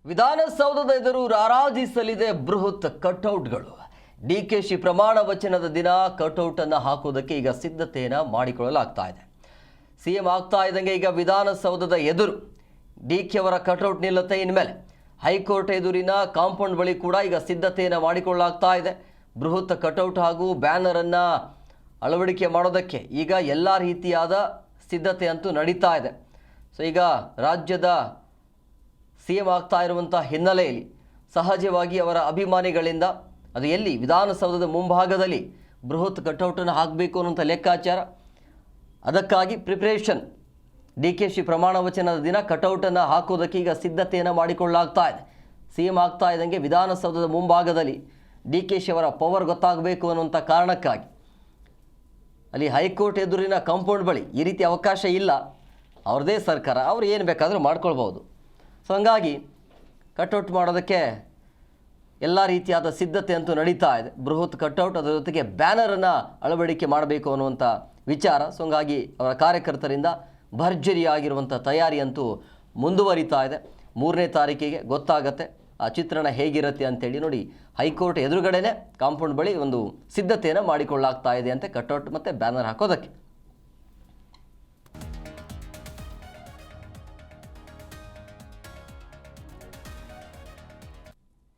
ವಿಧಾನಸೌಧದ ಎದುರು ರಾರಾಜಿಸಲಿದೆ ಬೃಹತ್ ಕಟ್ಔಟ್ಗಳು. ಡಿಕೆಶಿ ಪ್ರಮಾಣ ವಚನದ ದಿನ ಕಟ್ಔಟ್ ಅನ್ನು ಹಾಕುವುದಕ್ಕೆ ಈಗ ಸಿದ್ಧತೆಯನ್ನು ಮಾಡಿಕೊಳ್ಳಲಾಗ್ತಾ ಇದೆ. ಸಿಎಂ ಆಗ್ತಾ ಇದ್ದಂಗೆ ಈಗ ವಿಧಾನಸೌಧದ ಎದುರು ಡಿಕೆ ಅವರ ಕಟ್ಔಟ್ ನಿಲ್ಲುತ್ತೆ. ಇನ್ಮೇಲೆ ಹೈಕೋರ್ಟ್ ಎದುರಿನ ಕಾಂಪೌಂಡ್ ಬಳಿ ಕೂಡ ಈಗ ಸಿದ್ಧತೆಯನ್ನು ಮಾಡಿಕೊಳ್ಳಲಾಗ್ತಾ ಇದೆ. ಬೃಹತ್ ಕಟ್ಔಟ್ ಹಾಗೂ ಬ್ಯಾನರ್ ಅನ್ನು ಅಳವಡಿಕೆ ಮಾಡೋದಕ್ಕೆ ಈಗ ಎಲ್ಲ ರೀತಿಯಾದ ಸಿದ್ಧತೆ ಅಂತೂ ನಡೀತಾ ಇದೆ. ಸೊ ಈಗ ರಾಜ್ಯದ ಸಿಎಂ ಆಗ್ತಾ ಇರುವಂಥ ಹಿನ್ನೆಲೆಯಲ್ಲಿ ಸಹಜವಾಗಿ ಅವರ ಅಭಿಮಾನಿಗಳಿಂದ ಅದು ಎಲ್ಲಿ ವಿಧಾನಸೌಧದ ಮುಂಭಾಗದಲ್ಲಿ ಬೃಹತ್ ಕಟ್ಔಟನ್ನು ಹಾಕಬೇಕು ಅನ್ನುವಂಥ ಲೆಕ್ಕಾಚಾರ. ಅದಕ್ಕಾಗಿ ಪ್ರಿಪ್ರೇಷನ್ ಡಿಕೆಶಿ ಪ್ರಮಾಣ ವಚನದ ದಿನ ಕಟ್ಔಟನ್ನು ಹಾಕೋದಕ್ಕೆ ಈಗ ಸಿದ್ಧತೆಯನ್ನು ಮಾಡಿಕೊಳ್ಳಲಾಗ್ತಾ ಇದೆ. ಸಿಎಂ ಆಗ್ತಾ ಇದ್ದಂಗೆ ವಿಧಾನಸೌಧದ ಮುಂಭಾಗದಲ್ಲಿ ಡಿಕೆಶಿ ಅವರ ಪವರ್ ಗೊತ್ತಾಗಬೇಕು ಅನ್ನುವಂಥ ಕಾರಣಕ್ಕಾಗಿ ಅಲ್ಲಿ ಹೈಕೋರ್ಟ್ ಎದುರಿನ ಕಾಂಪೌಂಡ್ ಬಳಿ ಈ ರೀತಿ ಅವಕಾಶ ಇಲ್ಲ. ಅವ್ರದ್ದೇ ಸರ್ಕಾರ, ಅವ್ರು ಏನು ಬೇಕಾದರೂ ಮಾಡ್ಕೊಳ್ಬೋದು. ಸೊ ಹಂಗಾಗಿ ಕಟ್ಔಟ್ ಮಾಡೋದಕ್ಕೆ ಎಲ್ಲ ರೀತಿಯಾದ ಸಿದ್ಧತೆ ಅಂತೂ ನಡೀತಾ ಇದೆ. ಬೃಹತ್ ಕಟ್ಔಟ್, ಅದರ ಜೊತೆಗೆ ಬ್ಯಾನರನ್ನು ಅಳವಡಿಕೆ ಮಾಡಬೇಕು ಅನ್ನುವಂಥ ವಿಚಾರ. ಸೊ ಹಂಗಾಗಿ ಅವರ ಕಾರ್ಯಕರ್ತರಿಂದ ಭರ್ಜರಿಯಾಗಿರುವಂಥ ತಯಾರಿ ಅಂತೂ ಮುಂದುವರಿತಾ ಇದೆ. 3ನೇ ತಾರೀಕಿಗೆ ಗೊತ್ತಾಗತ್ತೆ ಆ ಚಿತ್ರಣ ಹೇಗಿರುತ್ತೆ ಅಂತೇಳಿ. ನೋಡಿ, ಹೈಕೋರ್ಟ್ ಎದುರುಗಡೆನೇ ಕಾಂಪೌಂಡ್ ಬಳಿ ಒಂದು ಸಿದ್ಧತೆಯನ್ನು ಮಾಡಿಕೊಳ್ಳಲಾಗ್ತಾ ಇದೆ ಅಂತೆ ಕಟ್ಔಟ್ ಮತ್ತು ಬ್ಯಾನರ್ ಹಾಕೋದಕ್ಕೆ.